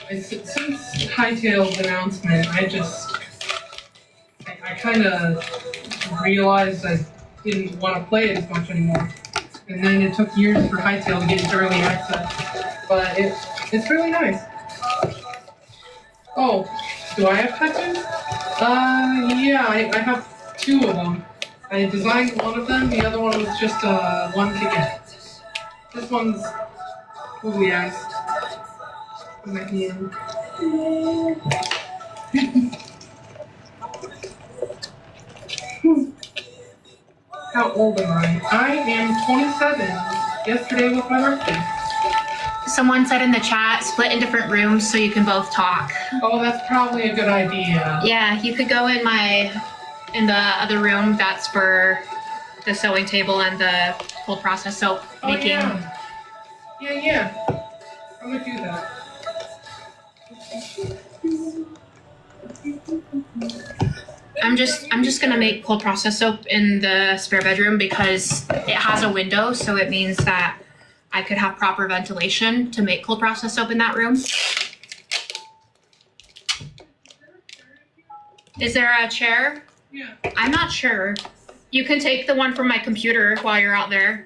Since Hightail's announcement, I kind of realized I didn't want to play it as much anymore. And then it took years for Hightail to get into early access. But it's really nice. Oh, do I have tattoos? Yeah, I have 2 of them. I designed one of them, the other one was just one ticket. This one's googly eyes on my hand. How old am I? I am 27. Yesterday was my birthday. Someone said in the chat, split in different rooms so you can both talk. Oh, that's probably a good idea. Yeah, you could go in the other room that's for the sewing table and the cold process soap making. Yeah. I'm gonna do that. I'm just gonna make cold process soap in the spare bedroom because it has a window, so it means that I could have proper ventilation to make cold process soap in that room. Is there a chair? Yeah. I'm not sure. You can take the one from my computer while you're out there.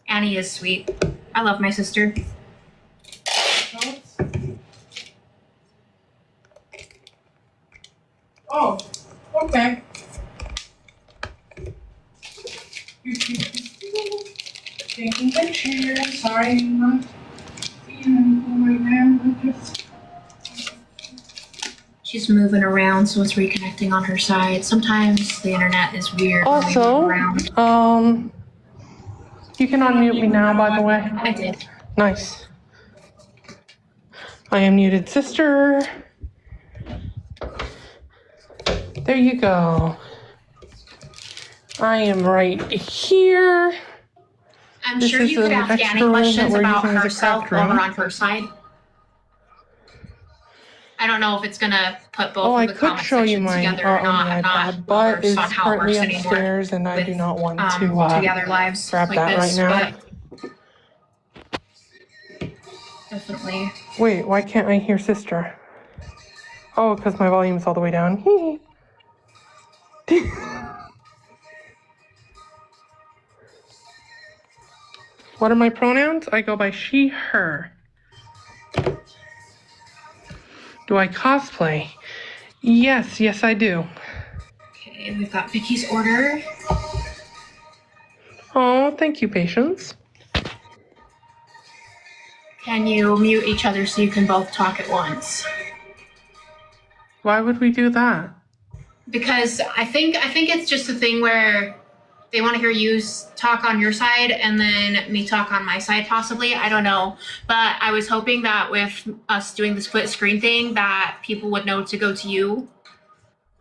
Annie is sweet. I love my sister. Oh, okay. Taking pictures. Sorry, I'm not seeing anything right now. She's moving around, so it's reconnecting on her side. Sometimes the internet is weird. Also, you can unmute me now, by the way. I did. Nice. I am muted, sister. There you go. I am right here. I'm sure you could ask Annie questions about herself over on her side. I don't know if it's gonna put both of the comment sections together or not. I'm not but it's on how it works currently upstairs, and I do not want to together lives grab like that this, right now. But definitely. Wait, why can't I hear sister? Oh, because my volume's all the way down. What are my pronouns? I go by she, her. Do I cosplay? Yes, I do. Okay, we've got Vicky's order. Oh, thank you, Patience. Can you mute each other so you can both talk at once? Why would we do that? Because I think it's just a thing where they want to hear you talk on your side and then me talk on my side, possibly. I don't know. But I was hoping that with us doing the split screen thing that people would know to go to you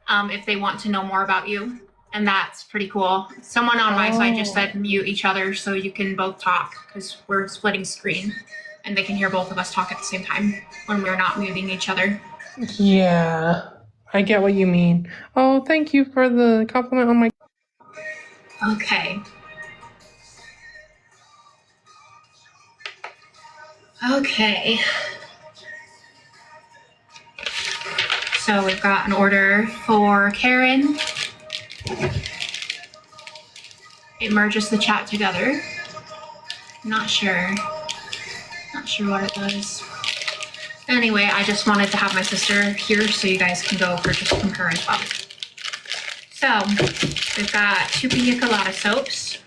if they want to know more about you. And that's pretty cool. Someone on my side just said mute each other so you can both talk because we're splitting screen and they can hear both of us talk at the same time when we're not muting each other. Yeah, I get what you mean. Oh, thank you for the compliment on my... Okay. Okay. So we've got an order for Karen. It merges the chat together. Not sure what it does. Anyway, I just wanted to have my sister here so you guys can go purchase from her as well. So we've got 2 pina colada soaps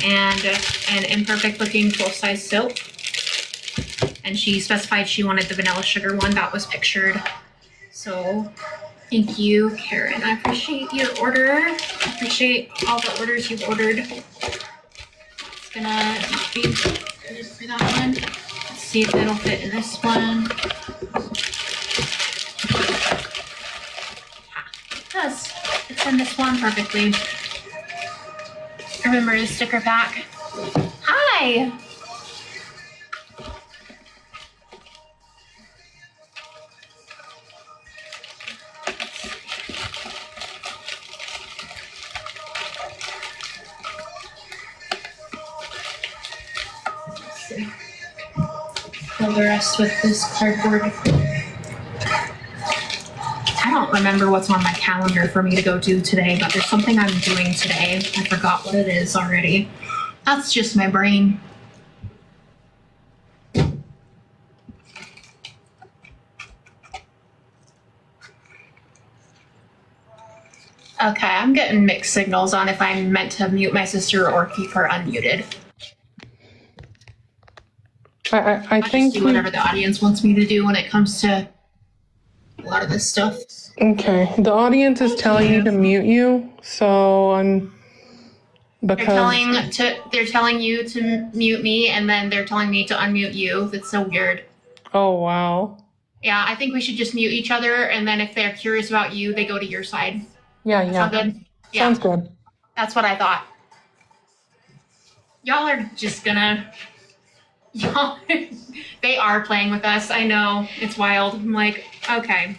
and an imperfect looking full-size soap. And she specified she wanted the vanilla sugar one that was pictured. So thank you, Karen. I appreciate your order. I appreciate all the orders you've ordered. It's gonna not be good for that one. Let's see if it'll fit in this one. It does. It's in this one perfectly. Remember the sticker pack. Hi! Fill the rest with this cardboard. I don't remember what's on my calendar for me to go do today, but there's something I'm doing today. I forgot what it is already. That's just my brain. Okay, I'm getting mixed signals on if I'm meant to mute my sister or keep her unmuted. I think just do whatever the audience wants me to do when it comes to a lot of this stuff. Okay, the audience is telling you to mute you, so I'm because they're telling you to mute me, and then they're telling me to unmute you. That's so weird. Oh wow. Yeah, I think we should just mute each other, and then if they're curious about you, they go to your side. Yeah. Sound good? Yeah. Sounds good. That's what I thought. Y'all are just gonna. Y'all, they are playing with us. I know. It's wild. I'm like, okay.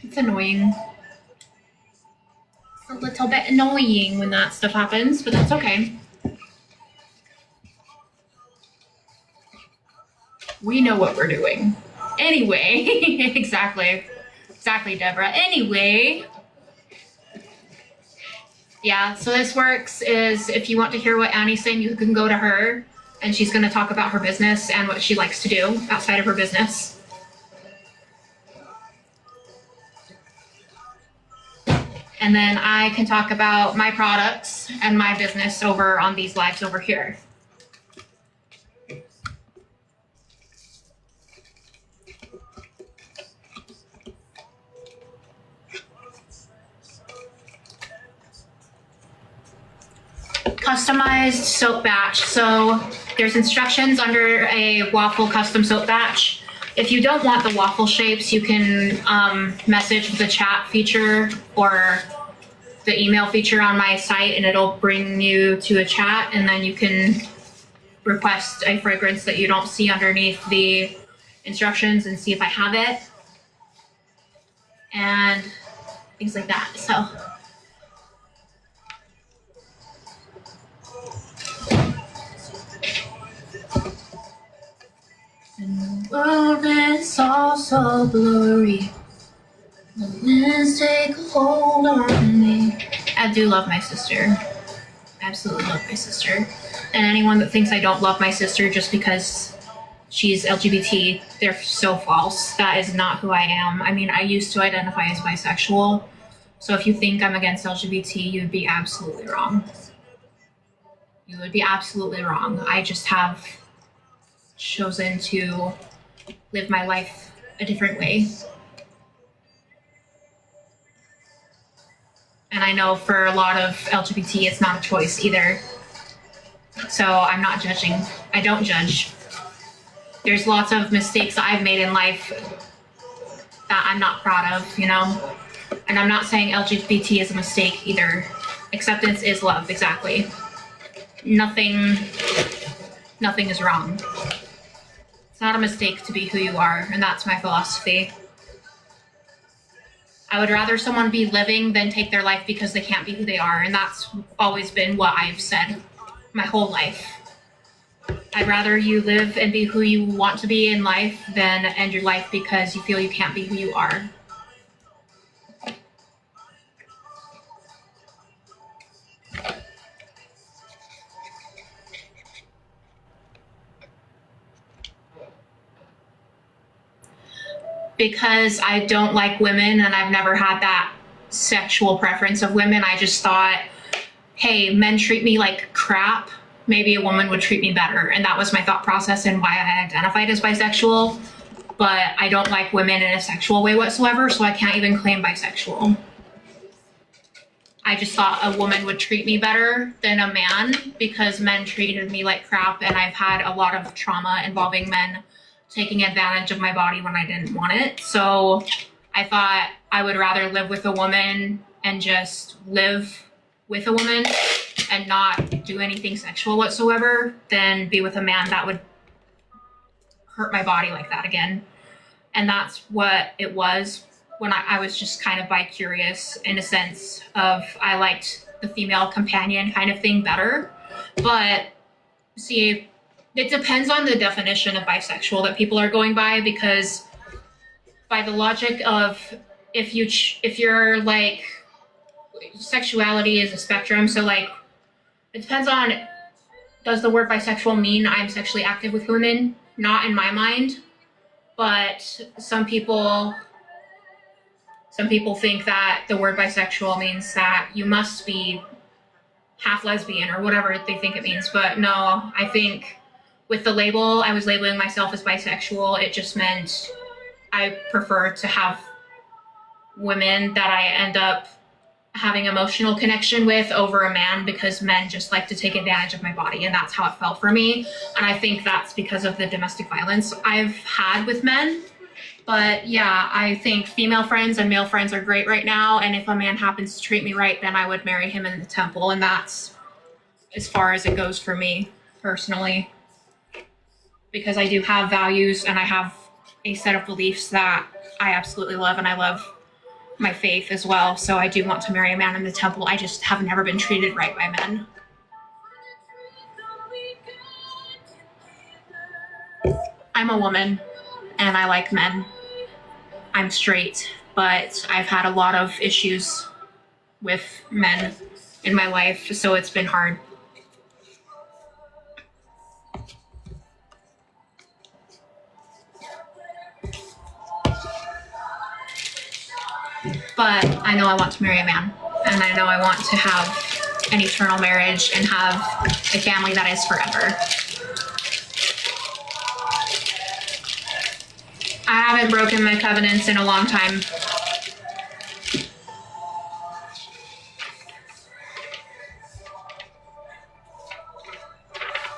It's annoying. It's a little bit annoying when that stuff happens, but that's okay. We know what we're doing. Anyway, exactly, Deborah. Anyway. Yeah, so this works is if you want to hear what Annie's saying, you can go to her, and she's going to talk about her business and what she likes to do outside of her business. And then I can talk about my products and my business over on these lives over here. Customized soap batch. So there's instructions under a waffle custom soap batch. If you don't want the waffle shapes, you can message the chat feature or the email feature on my site, and it'll bring you to a chat, and then you can request a fragrance that you don't see underneath the instructions and see if I have it and things like that. So and the world is all so blurry. The winds take a hold on me. I do love my sister. Absolutely love my sister. And anyone that thinks I don't love my sister just because she's LGBT, they're so false. That is not who I am. I mean, I used to identify as bisexual. So if you think I'm against LGBT, you'd be absolutely wrong. You would be absolutely wrong. I just have chosen to live my life a different way. And I know for a lot of LGBT, it's not a choice either. So I'm not judging. I don't judge. There's lots of mistakes that I've made in life that I'm not proud of, you know? And I'm not saying LGBT is a mistake either. Acceptance is love, exactly. Nothing is wrong. It's not a mistake to be who you are, and that's my philosophy. I would rather someone be living than take their life because they can't be who they are, and that's always been what I've said my whole life. I'd rather you live and be who you want to be in life than end your life because you feel you can't be who you are. Because I don't like women and I've never had that sexual preference of women, I just thought, hey, men treat me like crap. Maybe a woman would treat me better. And that was my thought process and why I identified as bisexual. But I don't like women in a sexual way whatsoever, so I can't even claim bisexual. I just thought a woman would treat me better than a man because men treated me like crap, and I've had a lot of trauma involving men taking advantage of my body when I didn't want it. So I thought I would rather live with a woman and just live with a woman and not do anything sexual whatsoever than be with a man that would hurt my body like that again. And that's what it was when I was just kind of bi-curious in a sense of I liked the female companion kind of thing better. But See, it depends on the definition of bisexual that people are going by, because by the logic of if you're like, sexuality is a spectrum, so like it depends on, does the word bisexual mean I'm sexually active with women? Not in my mind, but some people think that the word bisexual means that you must be half lesbian or whatever they think it means. But no, I think with the label, I was labeling myself as bisexual. It just meant I prefer to have women that I end up having emotional connection with over a man, because men just like to take advantage of my body, and that's how it felt for me. And I think that's because of the domestic violence I've had with men. But yeah, I think female friends and male friends are great right now, and if a man happens to treat me right, then I would marry him in the temple, and that's as far as it goes for me personally, because I do have values and I have a set of beliefs that I absolutely love, and I love my faith as well. So I do want to marry a man in the temple. I just have never been treated right by men. I'm a woman and I like men. I'm straight, but I've had a lot of issues with men in my life, so it's been hard. But I know I want to marry a man, and I know I want to have an eternal marriage and have a family that is forever. I haven't broken my covenants in a long time.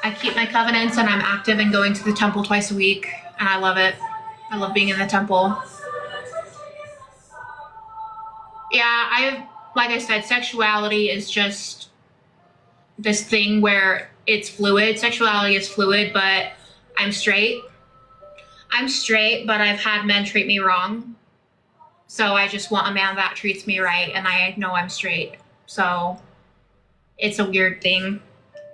I keep my covenants, and I'm active and going to the temple twice a week, and I love it. I love being in the temple. Yeah, like I said, sexuality is just this thing where it's fluid. Sexuality is fluid, but I'm straight. I'm straight, but I've had men treat me wrong. So I just want a man that treats me right, and I know I'm straight. So it's a weird thing.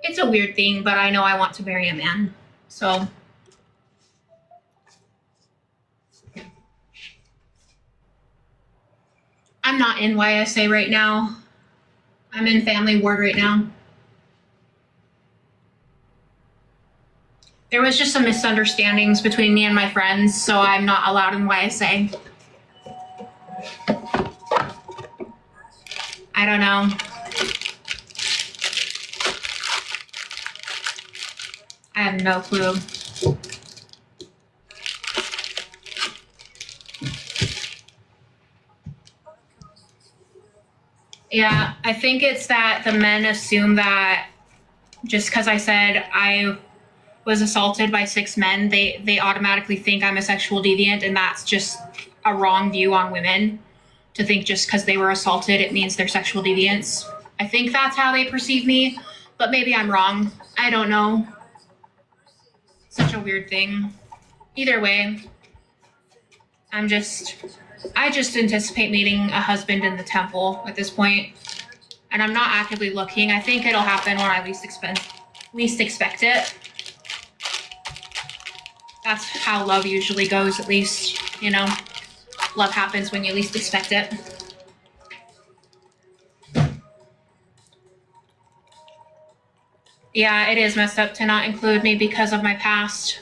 It's a weird thing, but I know I want to marry a man. So I'm not in YSA right now. I'm in family ward right now. There was just some misunderstandings between me and my friends, so I'm not allowed in YSA. I don't know. I have no clue. Yeah, I think it's that the men assume that just because I said I was assaulted by 6 men, they automatically think I'm a sexual deviant, and that's just a wrong view on women, to think just because they were assaulted it means they're sexual deviants. I think that's how they perceive me, but maybe I'm wrong. I don't know. Such a weird thing. Either way, I just anticipate meeting a husband in the temple at this point, and I'm not actively looking. I think it'll happen when I least expect it. That's how love usually goes, at least, you know. Love happens when you least expect it. Yeah, it is messed up to not include me because of my past.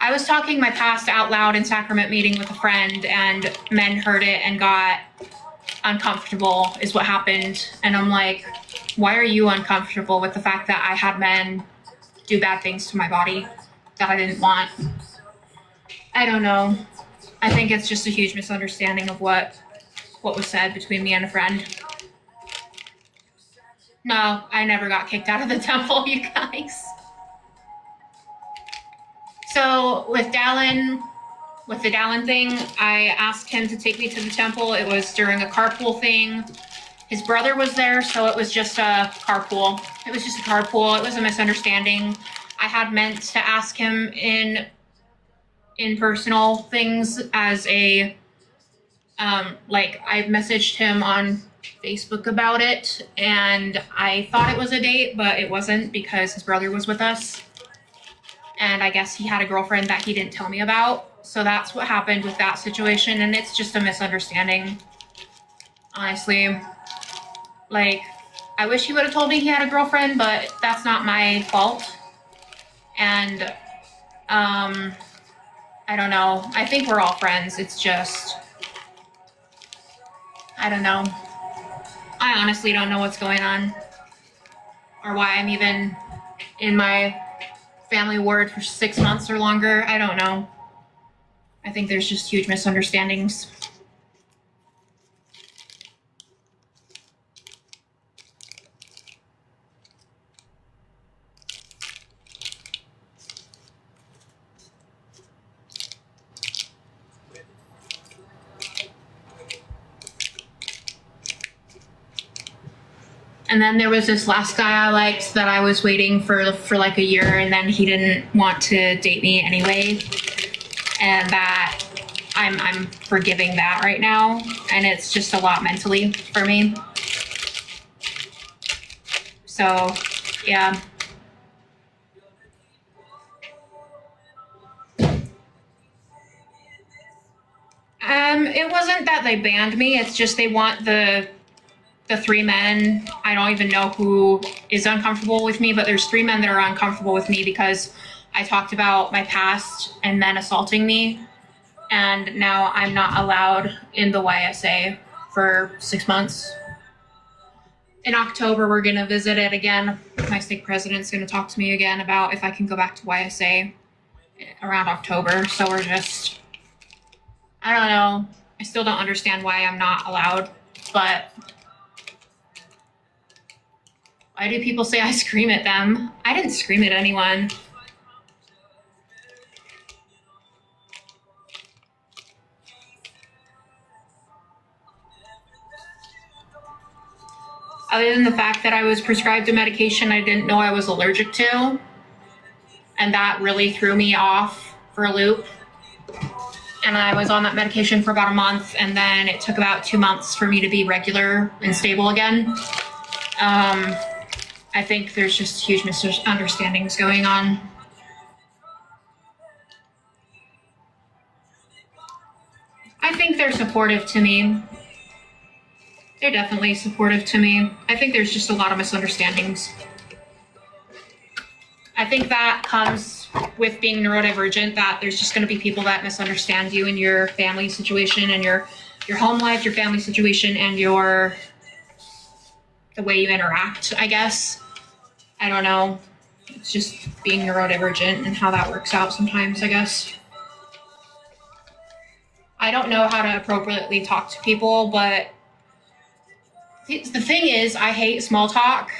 I was talking my past out loud in sacrament meeting with a friend, and men heard it and got uncomfortable is what happened. And I'm like, why are you uncomfortable with the fact that I had men do bad things to my body that I didn't want? I don't know. I think it's just a huge misunderstanding of what was said between me and a friend. No, I never got kicked out of the temple, you guys. So with the Dallin thing, I asked him to take me to the temple. It was during a carpool thing. His brother was there, so it was just a carpool. It was a misunderstanding. I had meant to ask him in personal things as a, I messaged him on Facebook about it, and I thought it was a date, but it wasn't because his brother was with us. And I guess he had a girlfriend that he didn't tell me about. So that's what happened with that situation. And it's just a misunderstanding, honestly. Like, I wish he would have told me he had a girlfriend, but that's not my fault. And I don't know. I think we're all friends. It's just, I don't know. I honestly don't know what's going on or why I'm even in my family ward for 6 months or longer. I don't know. I think there's just huge misunderstandings. And then there was this last guy I liked that I was waiting for like a year, and then he didn't want to date me anyway. And that I'm forgiving that right now, and it's just a lot mentally for me. So, yeah. It wasn't that they banned me. It's just they want the 3 men. I don't even know who is uncomfortable with me, but there's 3 men that are uncomfortable with me because I talked about my past and men assaulting me. And now I'm not allowed in the YSA for 6 months. In October, we're going to visit it again. My stake president's going to talk to me again about if I can go back to YSA around October. So we're just, I don't know. I still don't understand why I'm not allowed, but why do people say I scream at them? I didn't scream at anyone. Other than the fact that I was prescribed a medication I didn't know I was allergic to, and that really threw me off for a loop. And I was on that medication for about a month, and then it took about 2 months for me to be regular and stable again. I think there's just huge misunderstandings going on. I think they're supportive to me. They're definitely supportive to me. I think there's just a lot of misunderstandings. I think that comes with being neurodivergent, that there's just going to be people that misunderstand you and your family situation and your home life, your family situation, and the way you interact, I guess. I don't know. It's just being neurodivergent and how that works out sometimes, I guess. I don't know how to appropriately talk to people, but the thing is, I hate small talk,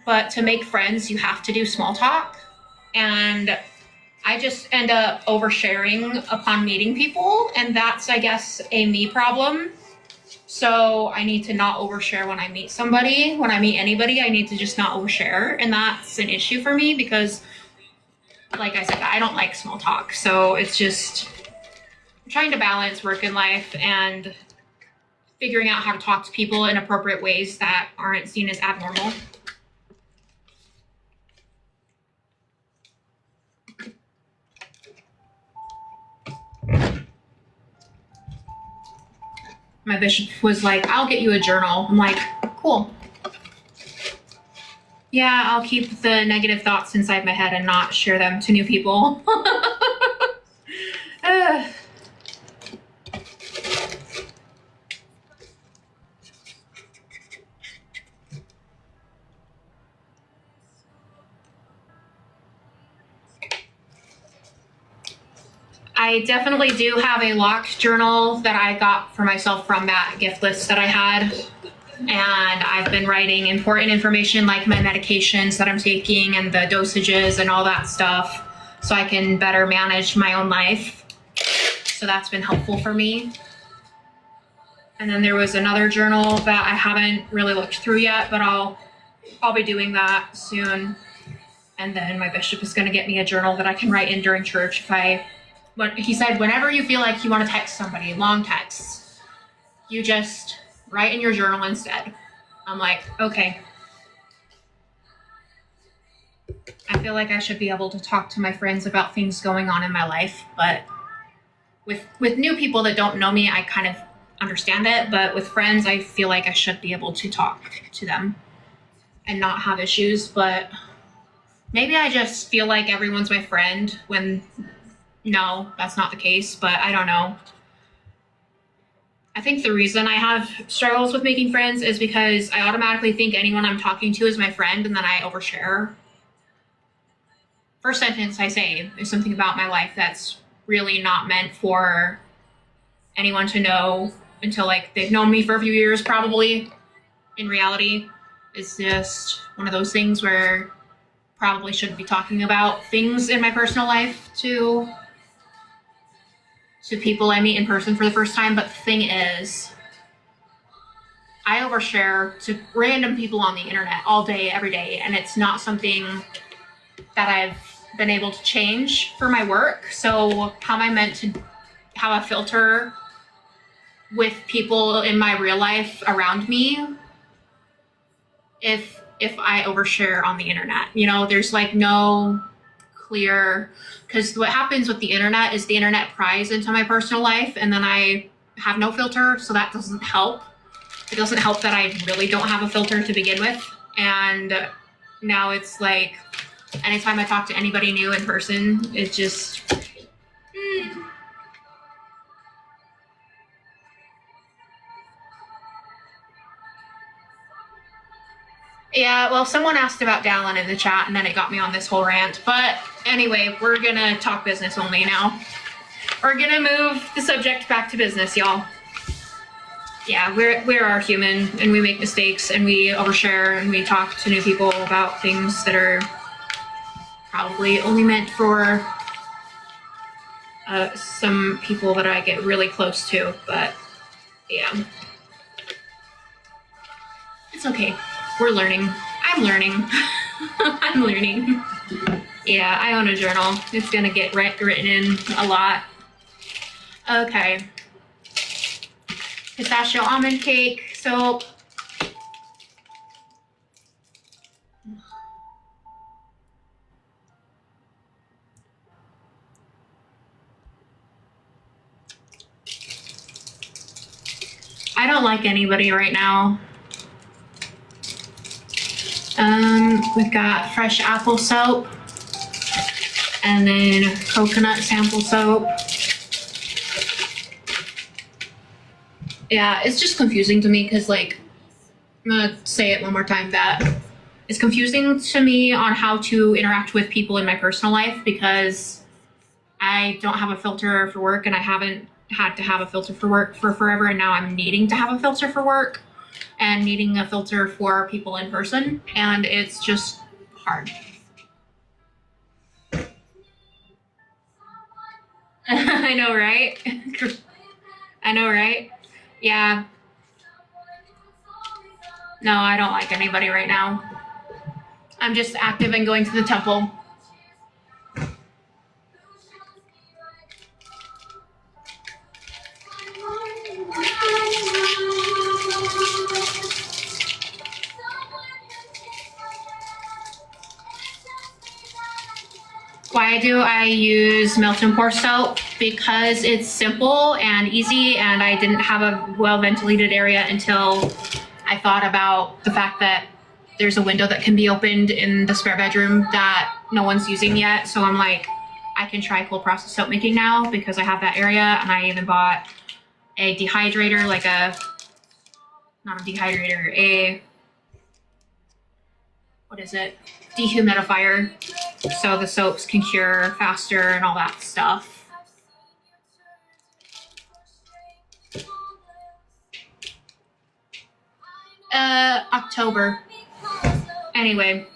but to make friends, you have to do small talk. And I just end up oversharing upon meeting people, and that's, I guess, a me problem. So I need to not overshare when I meet somebody. When I meet anybody, I need to just not overshare, and that's an issue for me because, like I said, I don't like small talk. So it's just trying to balance work and life and figuring out how to talk to people in appropriate ways that aren't seen as abnormal. My bishop was like, I'll get you a journal. I'm like, cool. Yeah, I'll keep the negative thoughts inside my head and not share them to new people. I definitely do have a locked journal that I got for myself from that gift list that I had. And I've been writing important information like my medications that I'm taking and the dosages and all that stuff so I can better manage my own life. So that's been helpful for me. And then there was another journal that I haven't really looked through yet, but I'll be doing that soon. And then my bishop is going to get me a journal that I can write in during church but he said, whenever you feel like you want to text somebody, long texts, you just write in your journal instead. I'm like, okay. I I feel like I should be able to talk to my friends about things going on in my life, but with new people that don't know me, I kind of understand it, but with friends, I feel like I should be able to talk to them and not have issues. But maybe I just feel like everyone's my friend when no, that's not the case, but I don't know. I think the reason I have struggles with making friends is because I automatically think anyone I'm talking to is my friend, and then I overshare. First sentence I say is something about my life that's really not meant for anyone to know until like they've known me for a few years probably. In reality, it's just one of those things where probably shouldn't be talking about things in my personal life to people I meet in person for the first time. But the thing is, I overshare to random people on the internet all day, every day, and it's not something that I've been able to change for my work. So how am I meant to have a filter with people in my real life around me if I overshare on the internet? You know, there's like no clear, because what happens with the internet is the internet pries into my personal life, and then I have no filter, so that doesn't help. It doesn't help that I really don't have a filter to begin with, and now it's like anytime I talk to anybody new in person, it just Yeah, well, someone asked about Dallin in the chat, and then it got me on this whole rant. But anyway, we're gonna talk business only now. We're gonna move the subject back to business, y'all. Yeah, we are human, and we make mistakes, and we overshare, and we talk to new people about things that are probably only meant for some people that I get really close to. But yeah, it's okay. We're learning. I'm learning. I'm learning. Yeah, I own a journal. It's gonna get written in a lot. Okay. Pistachio almond cake. So I don't like anybody right now. We've got fresh apple soap and then coconut sample soap. Yeah, it's just confusing to me because, like, I'm gonna say it one more time, that it's confusing to me on how to interact with people in my personal life because I don't have a filter for work, and I haven't had to have a filter for work for forever, and now I'm needing to have a filter for work and needing a filter for people in person, and it's just hard. I know, right? I know, right? Yeah. No, I don't like anybody right now. I'm just active and going to the temple. Why do I use melt and pour soap? Because it's simple and easy, and I didn't have a well-ventilated area until I thought about the fact that there's a window that can be opened in the spare bedroom that no one's using yet. So I'm like, I can try cold process soap making now because I have that area, and I even bought a dehydrator, like not a dehydrator, what is it? Dehumidifier, so the soaps can cure faster and all that stuff. October. Anyway,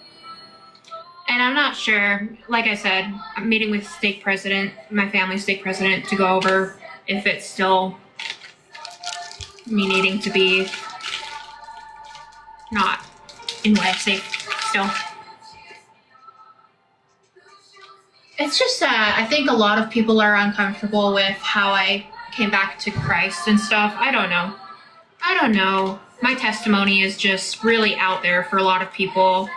and I'm not sure, like I said, I'm meeting with stake president, my family's stake president, to go over if it's still me needing to be not in life safe still. It's just I think a lot of people are uncomfortable with how I came back to Christ and stuff. I don't know. My testimony is just really out there for a lot of people.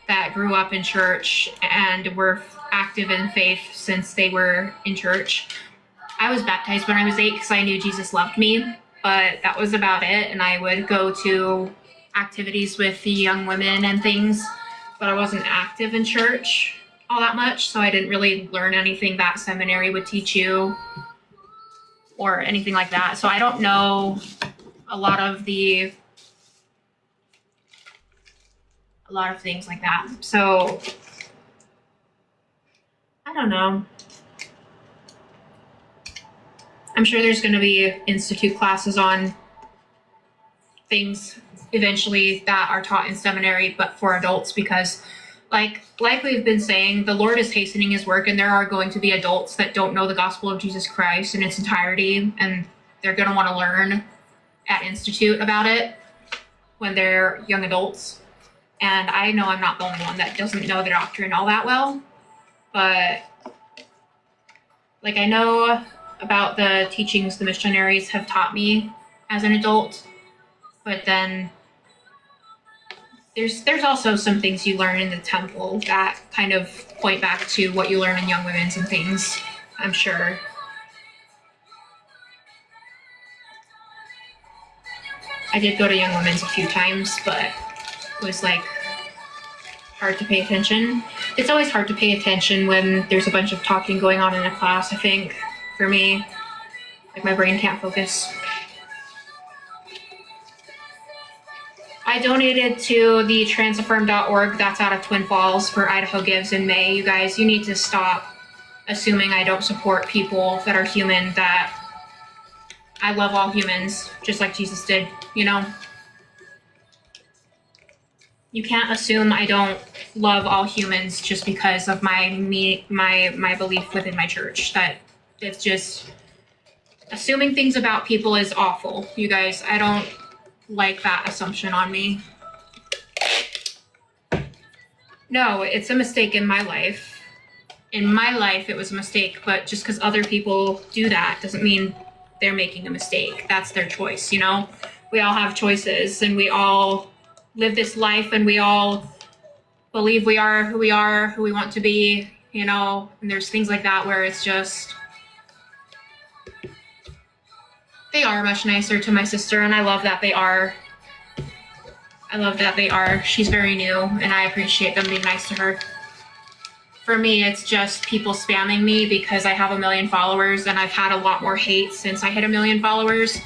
that grew up in church and were active in faith since they were in church. I was baptized when I was 8 because I knew Jesus loved me, but that was about it. And I would go to activities with the young women and things, but I wasn't active in church all that much, so I didn't really learn anything that seminary would teach you or anything like that. So I don't know a lot of things like that. So I don't know. I'm sure there's going to be institute classes on things eventually that are taught in seminary, but for adults, because like we've been saying, the Lord is hastening his work, and there are going to be adults that don't know the gospel of Jesus Christ in its entirety, and they're going to want to learn at institute about it when they're young adults. And I know I'm not the only one that doesn't know the doctrine all that well, but like I know about the teachings the missionaries have taught me as an adult, but then there's also some things you learn in the temple that kind of point back to what you learn in Young Women's and things, I'm sure. I did go to Young Women's a few times, but it was like hard to pay attention. It's always hard to pay attention when there's a bunch of talking going on in a class, I think, for me. Like my brain can't focus. I donated to the transaffirm.org that's out of Twin Falls for Idaho Gives in May. You guys, you need to stop assuming I don't support people that are human, that I love all humans, just like Jesus did, you know? You can't assume I don't love all humans just because of my belief within my church. It's just assuming things about people is awful. You guys, I don't like that assumption on me. No, it's a mistake in my life. In my life, it was a mistake, but just because other people do that doesn't mean they're making a mistake. That's their choice, you know? We all have choices, and we all live this life, and we all believe we are, who we want to be, you know? And there's things like that where it's just, they are much nicer to my sister, and I love that they are. I love that they are. She's very new, and I appreciate them being nice to her. For me, it's just people spamming me because I have 1 million followers, and I've had a lot more hate since I hit 1 million followers,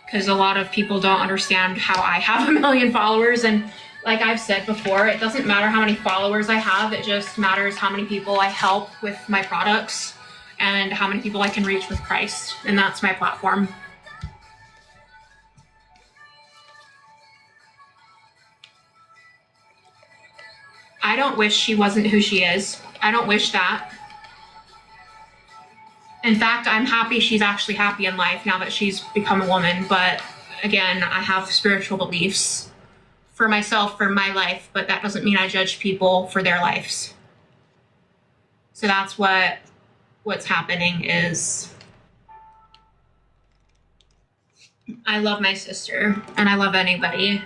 because a lot of people don't understand how I have 1 million followers. And like I've said before, it doesn't matter how many followers I have. It just matters how many people I help with my products and how many people I can reach with Christ. And that's my platform. I don't wish she wasn't who she is. I don't wish that. In fact, I'm happy she's actually happy in life now that she's become a woman. But again, I have spiritual beliefs for myself, for my life, but that doesn't mean I judge people for their lives. So that's what's happening is I love my sister, and I love anybody.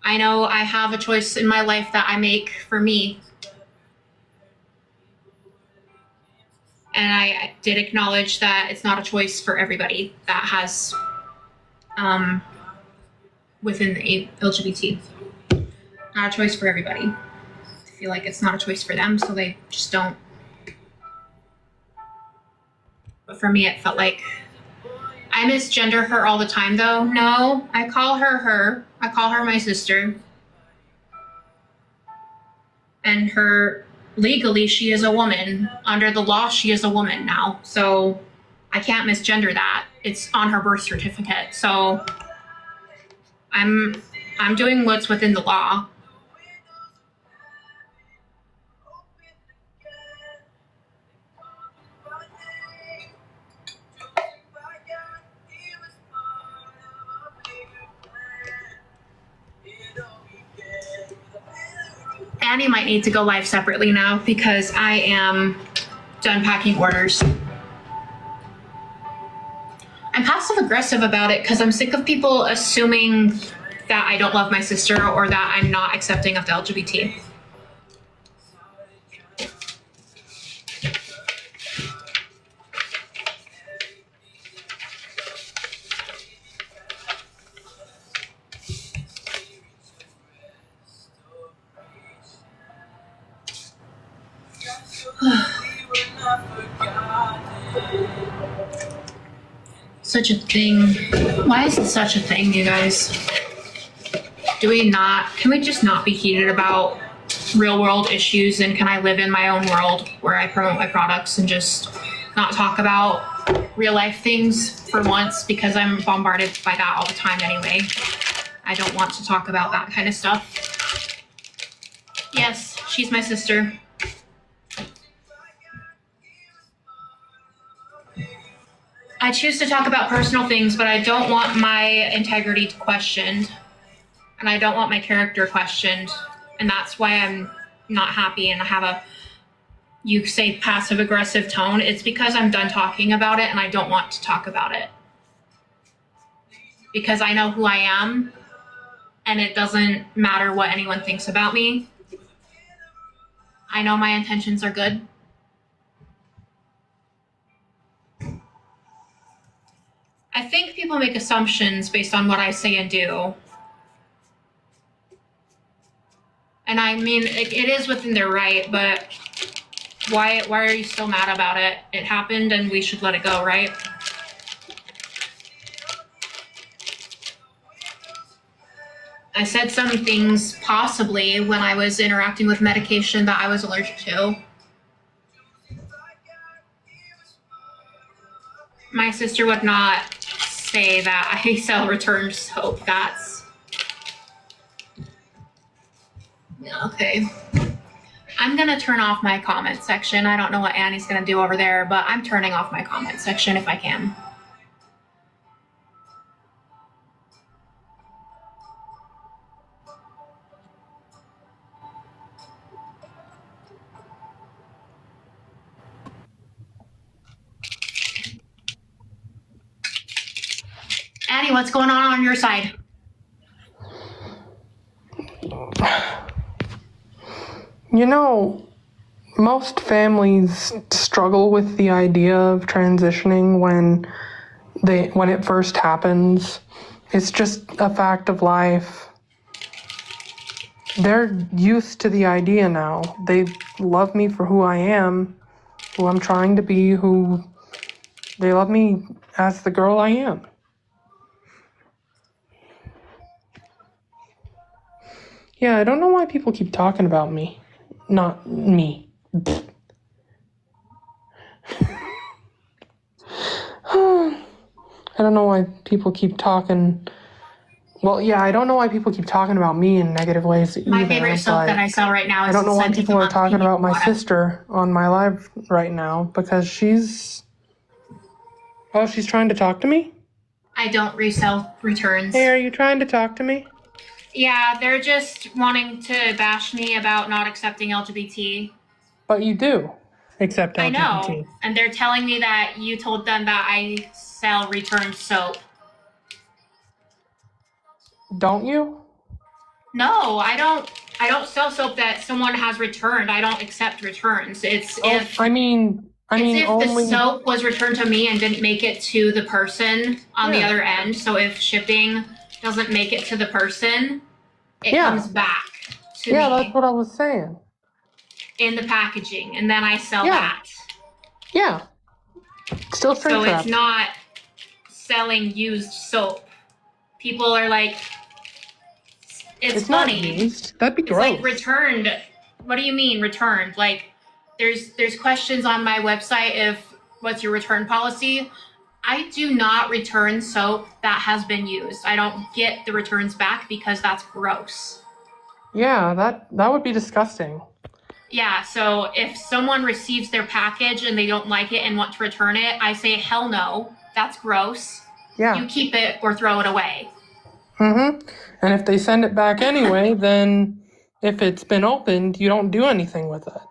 I know I have a choice in my life that I make for me. And I did acknowledge that it's not a choice for everybody that has within the LGBT. Not a choice for everybody. I feel like it's not a choice for them, so they just don't. But for me, it felt like I misgender her all the time, though. No, I call her her. I call her my sister. And legally, she is a woman. Under the law, she is a woman now. So I can't misgender that. It's on her birth certificate. So I'm doing what's within the law. Annie might need to go live separately now because I am done packing orders. I'm passive aggressive about it because I'm sick of people assuming that I don't love my sister or that I'm not accepting of the LGBT. Such a thing. Why is it such a thing, you guys? Can we just not be heated about real world issues, and can I live in my own world where I promote my products and just not talk about real life things for once, because I'm bombarded by that all the time anyway. I don't want to talk about that kind of stuff. Yes, she's my sister. I choose to talk about personal things, but I don't want my integrity questioned, and I don't want my character questioned, and that's why I'm not happy and I have a, you say, passive aggressive tone. It's because I'm done talking about it and I don't want to talk about it. Because I know who I am, and it doesn't matter what anyone thinks about me. I know my intentions are good. I think people make assumptions based on what I say and do. And I mean, it is within their right, but why are you still mad about it? It happened and we should let it go, right? I said some things possibly when I was interacting with medication that I was allergic to. My sister would not say that I sell returned soap. That's... Yeah, okay. I'm gonna turn off my comment section. I don't know what Annie's gonna do over there, but I'm turning off my comment section if I can. Annie, what's going on your side? You know, most families struggle with the idea of transitioning when it first happens. It's just a fact of life. They're used to the idea now. They love me for who I am, who I'm trying to be, who they love me as the girl I am. Yeah, I don't know why people keep talking about me. Not me. I don't know why people keep talking. Well, yeah, I don't know why people keep talking about me in negative ways either. My favorite soap that I sell right now is... I don't know why people are talking about my sister on my live right now, because she's... Oh, she's trying to talk to me? I don't resell returns. Hey, are you trying to talk to me? Yeah, they're just wanting to bash me about not accepting LGBT. But you do accept LGBT. I know, and they're telling me that you told them that I sell returned soap. Don't you? No, I don't sell soap that someone has returned. I don't accept returns. It's if the soap was returned to me and didn't make it to the person on the other end. So if shipping doesn't make it to the person, it comes back to me. Yeah, that's what I was saying. In the packaging, and then I sell that. Yeah. Still straight So trap. it's not selling used soap. People are like, it's funny. Not used. That'd be gross. It's like returned. What do you mean returned? Like there's questions on my website of what's your return policy. I do not return soap that has been used. I don't get the returns back because that's gross. Yeah, that would be disgusting. Yeah, so if someone receives their package and they don't like it and want to return it, I say, hell no, that's gross. Yeah. You keep it or throw it away. Mm-hmm. And if they send it back anyway, then if it's been opened, you don't do anything with it.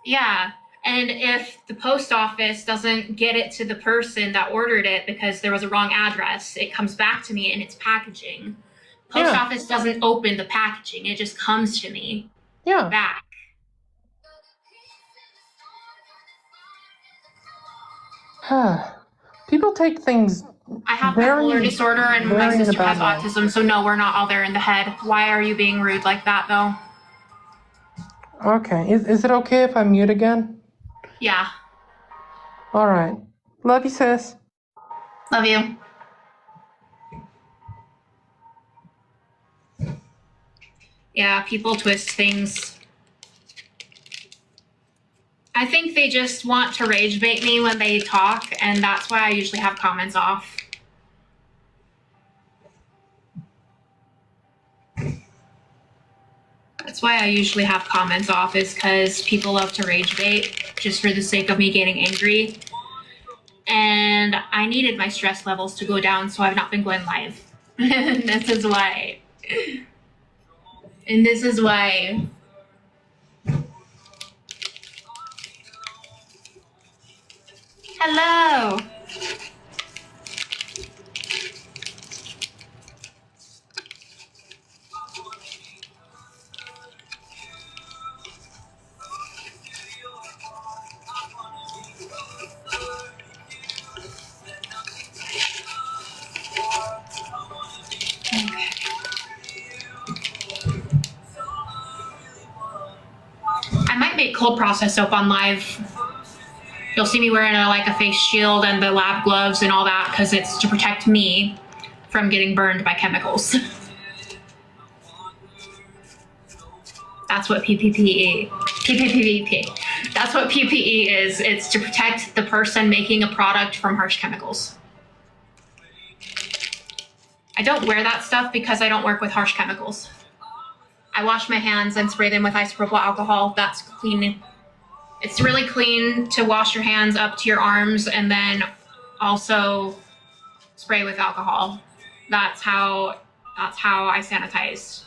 Yeah. And if the post office doesn't get it to the person that ordered it because there was a wrong address, it comes back to me in its packaging. Post office doesn't open the packaging. It just comes to me back. People take things. I have bipolar disorder and my sister has autism, so no, we're not all there in the head. Why are you being rude like that, though? Okay. Is it okay if I mute again? Yeah. All right. Love you, sis. Love you. Yeah, people twist things. I think they just want to rage bait me when they talk, and that's why I usually have comments off. That's why I usually have comments off, is because people love to rage bait just for the sake of me getting angry. And I needed my stress levels to go down, so I've not been going live. This is why. And this is why. Hello. I might make cold process soap on live. You'll see me wearing a face shield and the lab gloves and all that, because it's to protect me from getting burned by chemicals. That's what PPE. That's what PPE is. It's to protect the person making a product from harsh chemicals. I don't wear that stuff because I don't work with harsh chemicals. I wash my hands and spray them with isopropyl alcohol. That's clean. It's really clean to wash your hands up to your arms and then also spray with alcohol. That's how I sanitize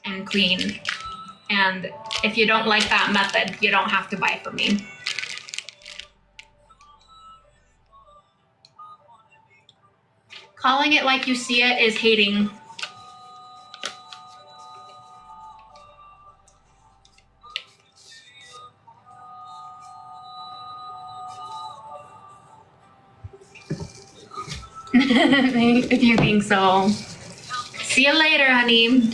and clean. And if you don't like that method, you don't have to buy from me. Calling it like you see it is hating. If you think so. See you later, honey.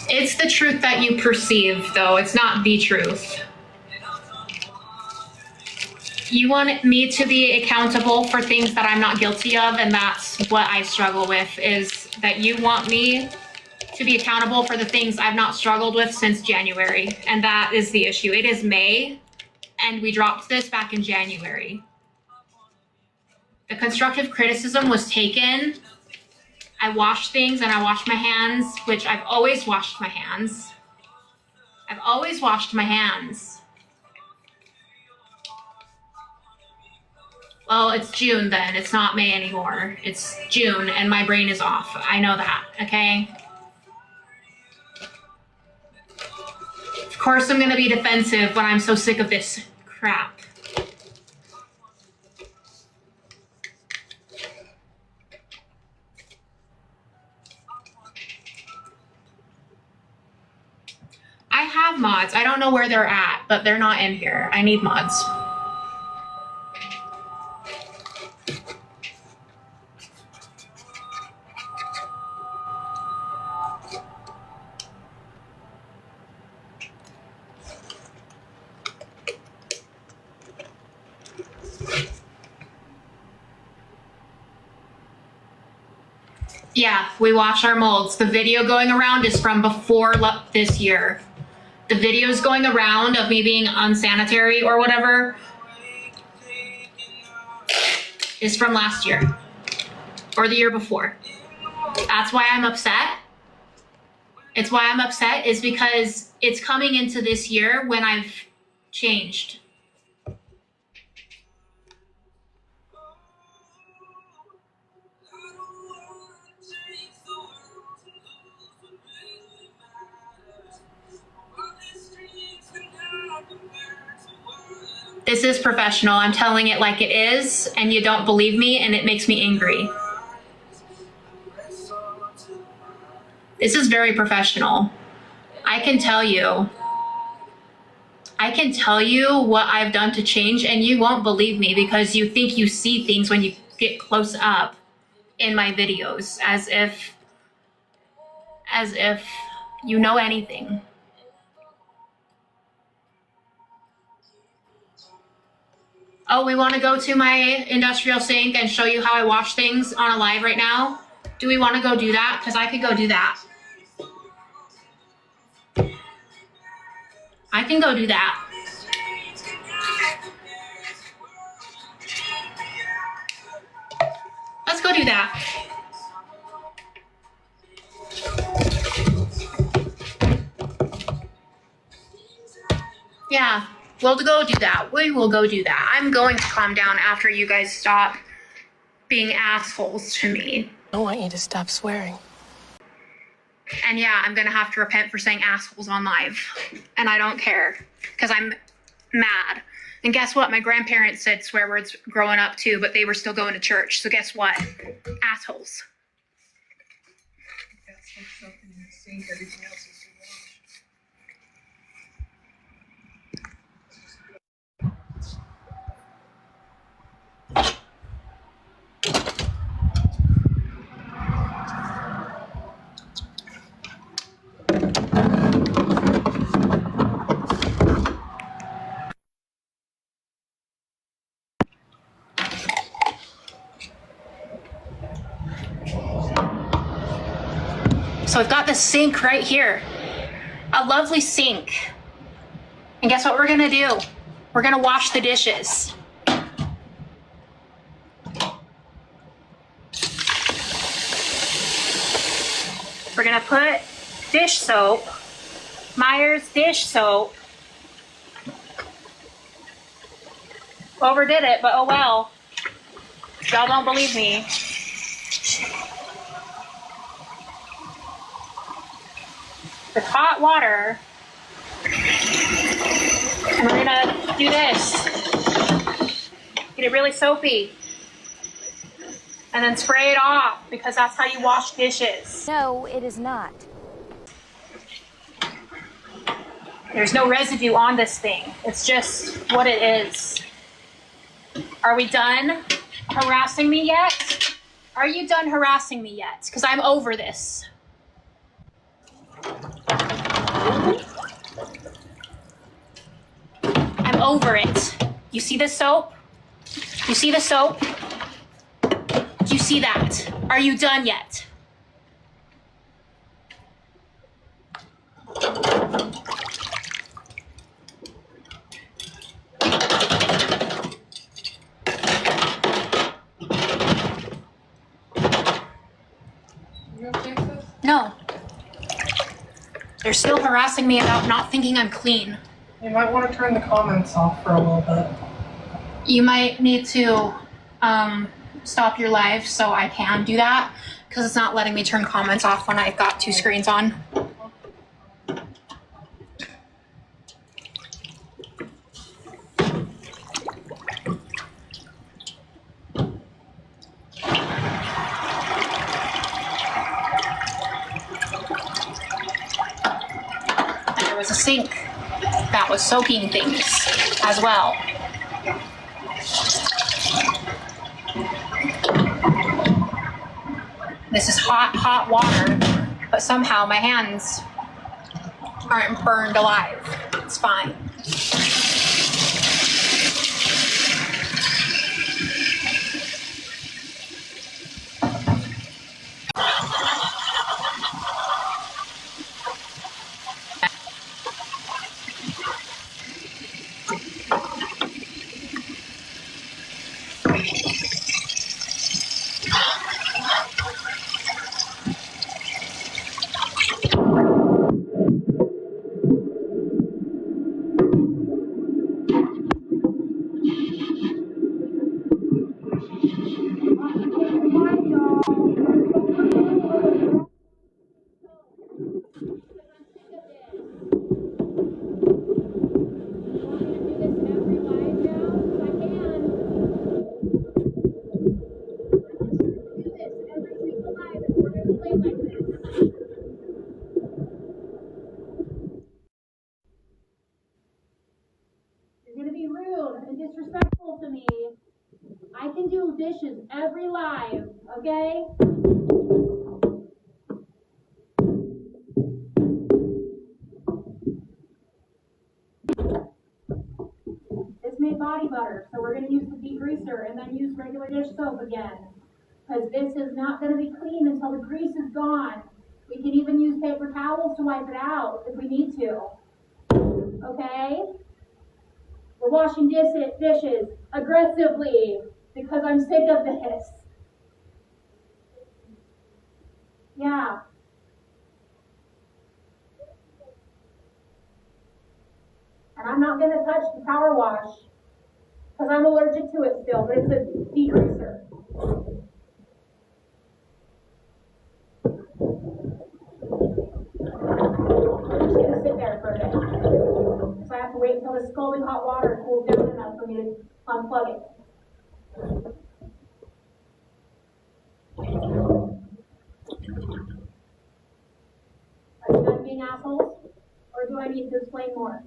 It's the truth that you perceive, though. It's not the truth. You want me to be accountable for things that I'm not guilty of, and that's what I struggle with, is that you want me to be accountable for the things I've not struggled with since January, and that is the issue. It is May, and we dropped this back in January. The constructive criticism was taken. I washed things and I washed my hands, which I've always washed my hands. I've always washed my hands. Well, it's June then. It's not May anymore. It's June and my brain is off. I know that, okay? Of course I'm gonna be defensive when I'm so sick of this crap. I have mods. I don't know where they're at, but they're not in here. I need mods. Yeah, we wash our molds. The video going around is from before this year. The videos going around of me being unsanitary or whatever is from last year or the year before. That's why I'm upset. It's why I'm upset is because it's coming into this year when I've changed. This is professional. I'm telling it like it is, and you don't believe me, and it makes me angry. This is very professional. I can tell you what I've done to change, and you won't believe me because you think you see things when you get close up in my videos, as if you know anything. Oh, we want to go to my industrial sink and show you how I wash things on a live right now? Do we want to go do that? Because I could go do that. I can go do that. Let's go do that. Yeah, we'll go do that. We will go do that. I'm going to calm down after you guys stop being assholes to me. I want you to stop swearing. And yeah, I'm going to have to repent for saying assholes on live. And I don't care because I'm mad. And guess what? My grandparents said swear words growing up too, but they were still going to church. So guess what? Assholes. So I've got this sink right here, a lovely sink. And guess what we're gonna do? We're gonna wash the dishes. We're gonna put dish soap, Meyer's dish soap. Overdid it, but oh well. Y'all don't believe me. With hot water, and we're gonna do this. Get it really soapy. And then spray it off, because that's how you wash dishes. No, it is not. There's no residue on this thing. It's just what it is. Are we done harassing me yet? Are you done harassing me yet? Because I'm over this. I'm over it. You see the soap? You see the soap? Do you see that? Are you done yet? You okay with this? No. They're still harassing me about not thinking I'm clean. You might want to turn the comments off for a little bit. You might need to stop your live so I can do that, because it's not letting me turn comments off when I've got two screens on. And there was a sink that was soaking things as well. This is hot, hot water, but somehow my hands aren't burned alive. It's fine. watches every live, okay? This made body butter, so we're going to use the degreaser and then use regular dish soap again. Because this is not going to be clean until the grease is gone. We can even use paper towels to wipe it out if we need to. Okay? We're washing dishes aggressively because I'm sick of this. Yeah. And I'm not going to touch the power wash because I'm allergic to it still, but it's a degreaser. I'm just going to sit there for a bit. So I have to wait until the scalding hot water cools down enough for me to unplug it. Are you done being assholes? Or do I need to explain more?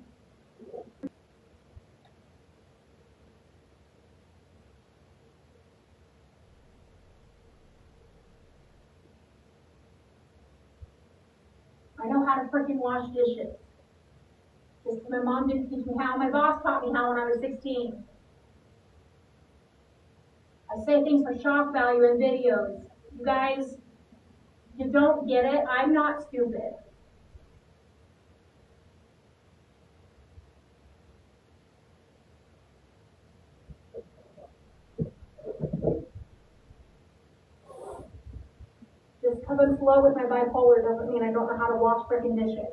I know how to freaking wash dishes. Just my mom didn't teach me how. My boss taught me how when I was 16. I say things for shock value in videos. You guys, you don't get it. I'm not stupid. Just because I'm slow with my bipolar doesn't mean I don't know how to wash freaking dishes.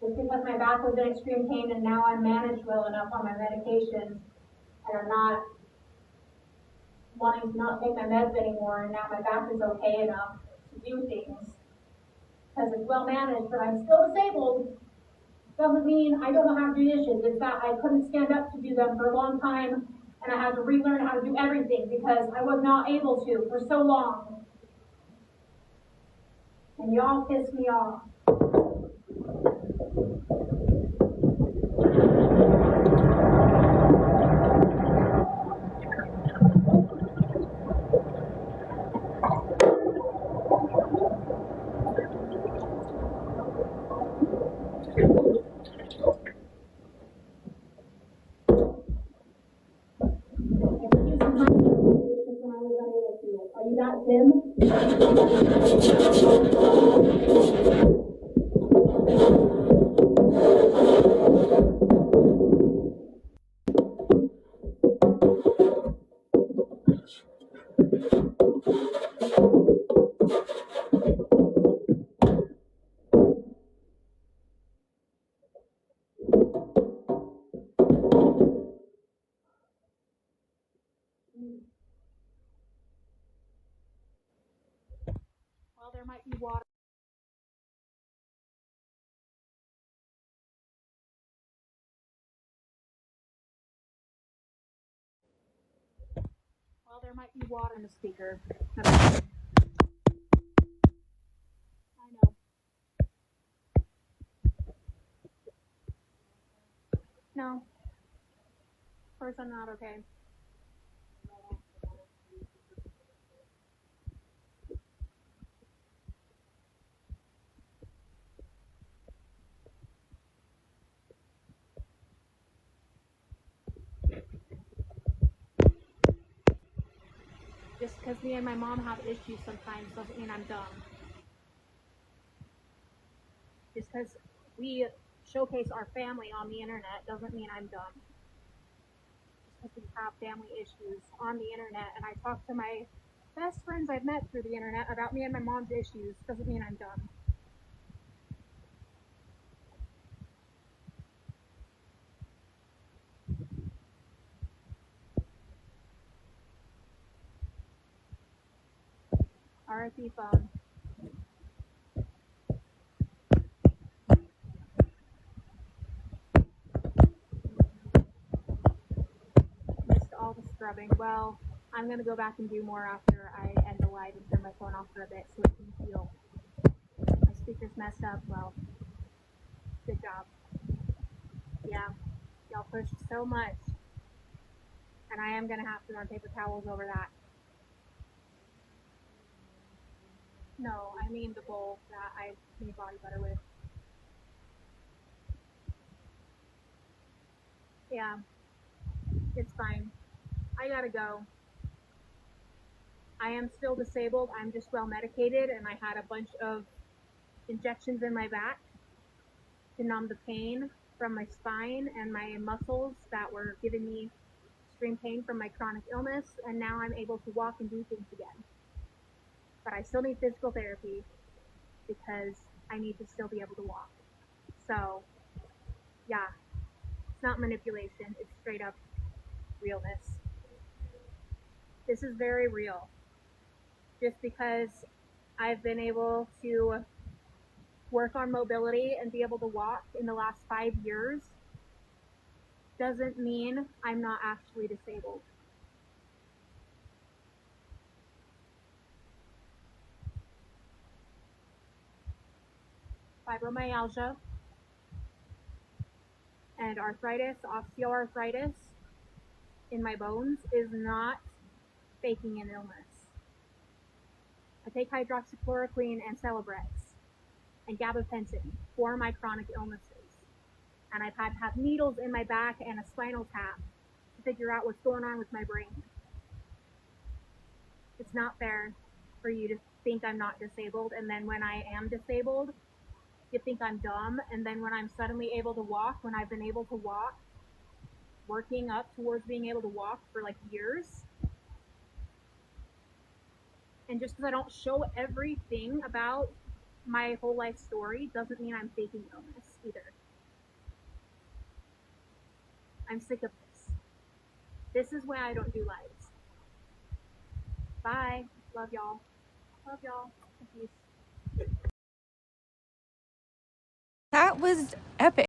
Just because my back was in extreme pain and now I'm managed well enough on my medication and I'm not wanting to not take my meds anymore and now my back is okay enough to do things because it's well managed, but I'm still disabled, doesn't mean I don't know how to do dishes. In fact, I couldn't stand up to do them for a long time and I had to relearn how to do everything because I was not able to for so long. And y'all piss me off. Are you not Tim? Well, there might be water. Well, there might be water in the speaker. I know. No. Of course I'm not okay. Just because me and my mom have issues sometimes doesn't mean I'm dumb. Just because we showcase our family on the internet doesn't mean I'm dumb. Just because we have family issues on the internet and I talk to my best friends I've met through the internet about me and my mom's issues doesn't mean I'm dumb. RIP phone. Missed all the scrubbing. Well, I'm going to go back and do more after I end the live and turn my phone off for a bit so it can heal. My speaker's messed up. Well, good job. Yeah, y'all pushed so much. I am going to have to run paper towels over that. No, I mean the bowl that I made body butter with. Yeah, it's fine. I gotta go. I am still disabled. I'm just well medicated, and I had a bunch of injections in my back to numb the pain from my spine and my muscles that were giving me extreme pain from my chronic illness, and now I'm able to walk and do things again. But I still need physical therapy because I need to still be able to walk. So, yeah, it's not manipulation, it's straight up realness. This is very real. Just because I've been able to work on mobility and be able to walk in the last 5 years doesn't mean I'm not actually disabled. Fibromyalgia and arthritis, osteoarthritis in my bones is not faking an illness. I take hydroxychloroquine and Celebrex and gabapentin for my chronic illnesses. And I've had to have needles in my back and a spinal tap to figure out what's going on with my brain. It's not fair for you to think I'm not disabled, and then when I am disabled, you think I'm dumb, and then when I'm suddenly able to walk, when I've been able to walk, working up towards being able to walk for like years, and just because I don't show everything about my whole life story doesn't mean I'm faking illness either. I'm sick of this. This is why I don't do lives. Bye. Love y'all. Love y'all. Peace. That was epic.